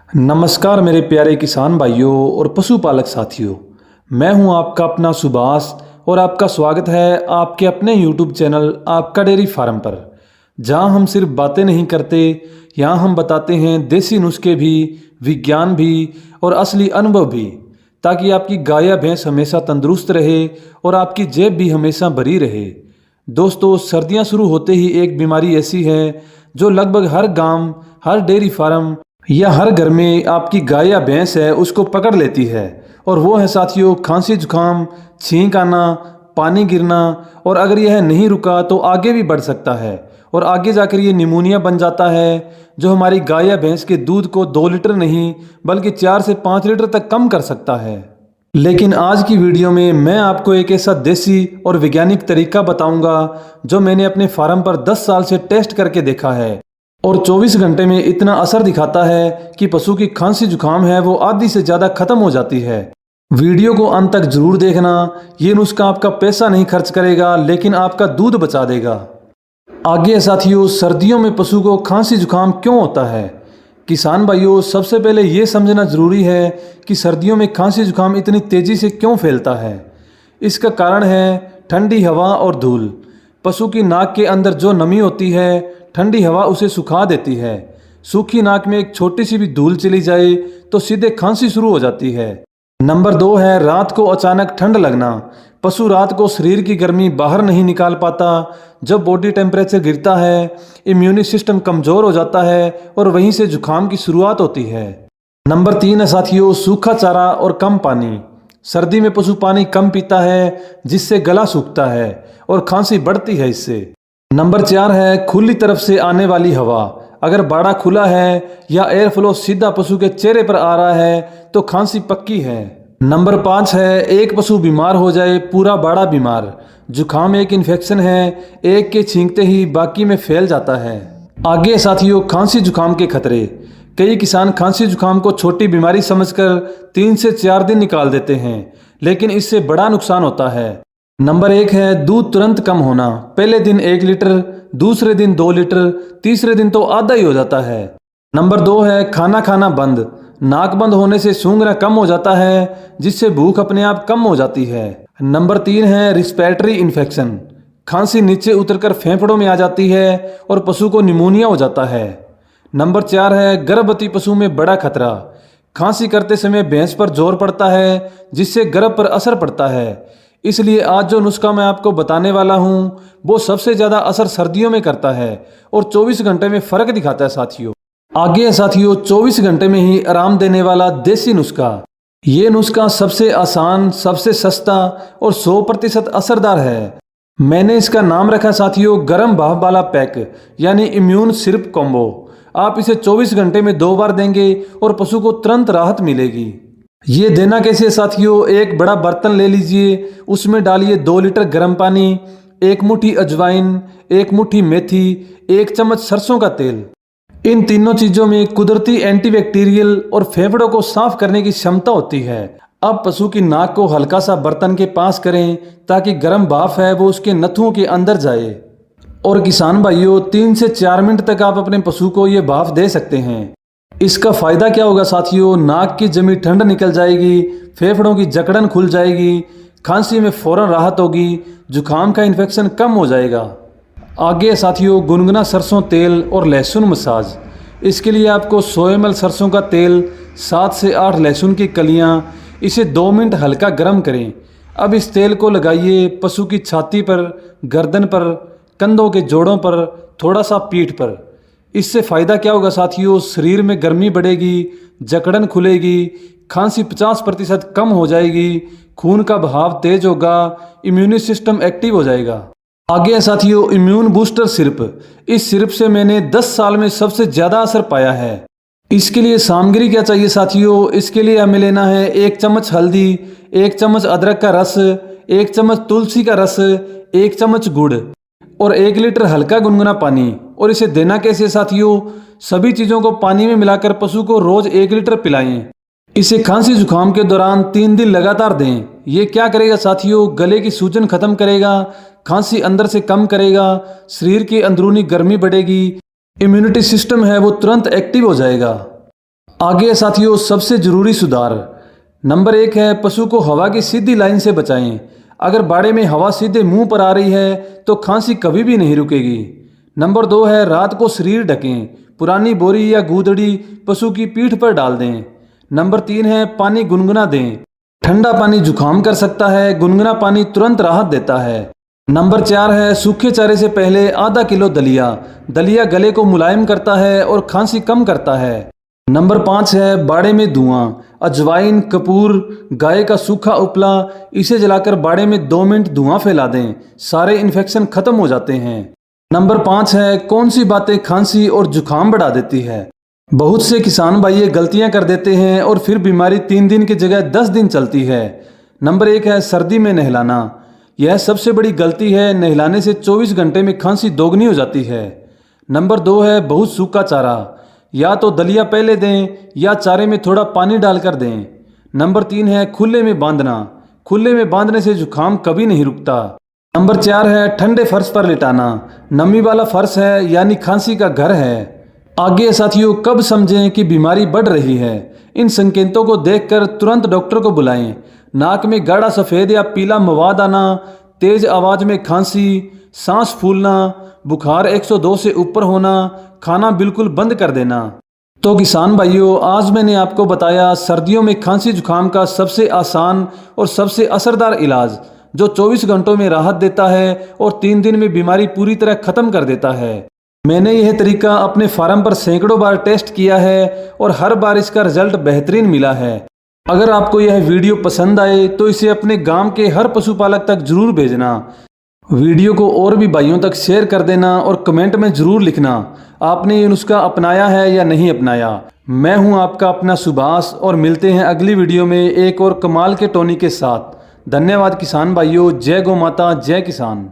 नमस्कार मेरे प्यारे किसान भाइयों और पशुपालक साथियों। मैं हूं आपका अपना सुभाष और आपका स्वागत है आपके अपने YouTube चैनल आपका डेयरी फार्म पर, जहां हम सिर्फ बातें नहीं करते, यहां हम बताते हैं देसी नुस्खे भी, विज्ञान भी और असली अनुभव भी, ताकि आपकी गाय या भैंस हमेशा तंदुरुस्त रहे और आपकी जेब भी हमेशा भरी रहे। दोस्तों, सर्दियां शुरू होते ही एक बीमारी ऐसी है जो लगभग हर गांव, हर डेयरी फार्म या हर घर में आपकी गाय या भैंस है उसको पकड़ लेती है, और वो है साथियों खांसी जुकाम, छींक आना, पानी गिरना। और अगर यह नहीं रुका तो आगे भी बढ़ सकता है और आगे जाकर ये निमोनिया बन जाता है, जो हमारी गाय या भैंस के दूध को 2 लीटर नहीं बल्कि 4 से 5 लीटर तक कम कर सकता है। लेकिन आज की वीडियो में मैं आपको एक ऐसा देसी और वैज्ञानिक तरीका बताऊंगा जो मैंने अपने फार्म पर 10 साल से टेस्ट करके देखा है और 24 घंटे में इतना असर दिखाता है कि पशु की खांसी जुकाम है वो आधी से ज़्यादा खत्म हो जाती है। वीडियो को अंत तक जरूर देखना। ये नुस्खा आपका पैसा नहीं खर्च करेगा लेकिन आपका दूध बचा देगा। आगे साथियों, सर्दियों में पशु को खांसी जुकाम क्यों होता है? किसान भाइयों, सबसे पहले ये समझना जरूरी है कि सर्दियों में खांसी जुकाम इतनी तेजी से क्यों फैलता है। इसका कारण है ठंडी हवा और धूल। पशु की नाक के अंदर जो नमी होती है, ठंडी हवा उसे सुखा देती है। सूखी नाक में एक छोटी सी भी धूल चली जाए तो सीधे खांसी शुरू हो जाती है। नंबर 2 है रात को अचानक ठंड लगना। पशु रात को शरीर की गर्मी बाहर नहीं निकाल पाता। जब बॉडी टेम्परेचर गिरता है, इम्यूनी सिस्टम कमज़ोर हो जाता है और वहीं से जुकाम की शुरुआत होती है। नंबर 3 है साथियों सूखा चारा और कम पानी। सर्दी में पशु पानी कम पीता है जिससे गला सूखता है और खांसी बढ़ती है इससे। नंबर 4 है खुली तरफ से आने वाली हवा। अगर बाड़ा खुला है या एयर फ्लो सीधा पशु के चेहरे पर आ रहा है तो खांसी पक्की है। नंबर 5 है एक पशु बीमार हो जाए पूरा बाड़ा बीमार। जुकाम एक इन्फेक्शन है, एक के छींकते ही बाकी में फैल जाता है। आगे साथियों, खांसी जुकाम के खतरे। कई किसान खांसी जुकाम को छोटी बीमारी समझकर 3 से 4 दिन निकाल देते हैं, लेकिन इससे बड़ा नुकसान होता है। नंबर 1 है दूध तुरंत कम होना। पहले दिन 1 लीटर, दूसरे दिन 2 लीटर, तीसरे दिन तो आधा ही हो जाता है। नंबर 2 है खाना खाना बंद। नाक बंद होने से सूंघना कम हो जाता है जिससे भूख अपने आप कम हो जाती है। नंबर 3 है रिस्पिरेटरी इन्फेक्शन। खांसी नीचे उतरकर फेफड़ों में आ जाती है और पशु को निमोनिया हो जाता है। नंबर 4 है गर्भवती पशु में बड़ा खतरा। खांसी करते समय भैंस पर जोर पड़ता है जिससे गर्भ पर असर पड़ता है। इसलिए आज जो नुस्खा मैं आपको बताने वाला हूँ वो सबसे ज़्यादा असर सर्दियों में करता है और 24 घंटे में फ़र्क दिखाता है साथियों। आगे है साथियों 24 घंटे में ही आराम देने वाला देसी नुस्खा। ये नुस्खा सबसे आसान, सबसे सस्ता और 100% असरदार है। मैंने इसका नाम रखा साथियों गर्म भाप वाला पैक, यानी इम्यून सिरप कॉम्बो। आप इसे 24 घंटे में 2 बार देंगे और पशु को तुरंत राहत मिलेगी। ये देना कैसे है साथियों? एक बड़ा बर्तन ले लीजिए, उसमें डालिए 2 लीटर गर्म पानी, 1 मुट्ठी अजवाइन, 1 मुट्ठी मेथी, 1 चम्मच सरसों का तेल। इन तीनों चीजों में कुदरती एंटीबैक्टीरियल और फेफड़ों को साफ करने की क्षमता होती है। अब पशु की नाक को हल्का सा बर्तन के पास करें ताकि गर्म भाप है वो उसके नथुओं के अंदर जाए। और किसान भाइयों 3 से 4 मिनट तक आप अपने पशु को ये भाप दे सकते हैं। इसका फायदा क्या होगा साथियों? नाक की जमी ठंड निकल जाएगी, फेफड़ों की जकड़न खुल जाएगी, खांसी में फौरन राहत होगी, जुकाम का इन्फेक्शन कम हो जाएगा। आगे साथियों गुनगुना सरसों तेल और लहसुन मसाज। इसके लिए आपको 100 ml सरसों का तेल, 7 से 8 लहसुन की कलियां, इसे 2 मिनट हल्का गर्म करें। अब इस तेल को लगाइए पशु की छाती पर, गर्दन पर, कंधों के जोड़ों पर, थोड़ा सा पीठ पर। इससे फ़ायदा क्या होगा साथियों? शरीर में गर्मी बढ़ेगी, जकड़न खुलेगी, खांसी 50% कम हो जाएगी, खून का बहाव तेज होगा, इम्यूनी सिस्टम एक्टिव हो जाएगा। आगे है साथियों इम्यून बूस्टर सिरप। इस सिरप से मैंने 10 साल में सबसे ज़्यादा असर पाया है। इसके लिए सामग्री क्या चाहिए साथियों? इसके लिए हमें लेना है 1 चम्मच हल्दी, 1 चम्मच अदरक का रस, 1 चम्मच तुलसी का रस, 1 चम्मच गुड़ और 1 लीटर हल्का गुनगुना पानी। और इसे देना कैसे साथियों? सभी चीज़ों को पानी में मिलाकर पशु को रोज 1 लीटर पिलाएं। इसे खांसी जुकाम के दौरान 3 दिन लगातार दें। ये क्या करेगा साथियों? गले की सूजन खत्म करेगा, खांसी अंदर से कम करेगा, शरीर की अंदरूनी गर्मी बढ़ेगी, इम्यूनिटी सिस्टम है वो तुरंत एक्टिव हो जाएगा। आगे साथियों सबसे ज़रूरी सुधार नंबर 1 है पशु को हवा की सीधी लाइन से बचाएं। अगर बाड़े में हवा सीधे मुंह पर आ रही है तो खांसी कभी भी नहीं रुकेगी। नंबर 2 है रात को शरीर ढकें, पुरानी बोरी या गूदड़ी पशु की पीठ पर डाल दें। नंबर 3 है पानी गुनगुना दें। ठंडा पानी जुकाम कर सकता है, गुनगुना पानी तुरंत राहत देता है। नंबर 4 है सूखे चारे से पहले आधा किलो दलिया। दलिया गले को मुलायम करता है और खांसी कम करता है। नंबर 5 है बाड़े में धुआं। अजवाइन, कपूर, गाय का सूखा उपला, इसे जलाकर बाड़े में 2 मिनट धुआं फैला दें, सारे इन्फेक्शन खत्म हो जाते हैं। नंबर 5 है कौन सी बातें खांसी और जुकाम बढ़ा देती है। बहुत से किसान भाई ये गलतियां कर देते हैं और फिर बीमारी 3 दिन की जगह 10 दिन चलती है। नंबर 1 है सर्दी में नहलाना। यह सबसे बड़ी गलती है, नहलाने से 24 घंटे में खांसी दोगुनी हो जाती है। नंबर 2 है बहुत सूखा चारा। या तो दलिया पहले दें या चारे में थोड़ा पानी डालकर दें। नंबर 3 है खुले में बांधना। खुले में बांधने से जुकाम कभी नहीं रुकता। नंबर 4 है ठंडे फर्श पर लिटाना। नमी वाला फर्श है यानी खांसी का घर है। आगे साथियों कब समझें कि बीमारी बढ़ रही है। इन संकेतों को देखकर तुरंत डॉक्टर को बुलाएं। नाक में गाढ़ा सफ़ेद या पीला मवाद आना, तेज आवाज़ में खांसी, सांस फूलना, बुखार 102 से ऊपर होना, खाना बिल्कुल बंद कर देना। तो किसान भाइयों आज मैंने आपको बताया सर्दियों में खांसी जुकाम का सबसे आसान और सबसे असरदार इलाज जो 24 घंटों में राहत देता है और 3 दिन में बीमारी पूरी तरह ख़त्म कर देता है। मैंने यह तरीका अपने फार्म पर सैकड़ों बार टेस्ट किया है और हर बार इसका रिजल्ट बेहतरीन मिला है। अगर आपको यह वीडियो पसंद आए तो इसे अपने गांव के हर पशुपालक तक जरूर भेजना। वीडियो को और भी भाइयों तक शेयर कर देना और कमेंट में ज़रूर लिखना आपने ये नुस्खा अपनाया है या नहीं अपनाया। मैं हूं आपका अपना सुभाष और मिलते हैं अगली वीडियो में एक और कमाल के टॉनिक के साथ। धन्यवाद किसान भाइयों। जय गौ माता, जय किसान।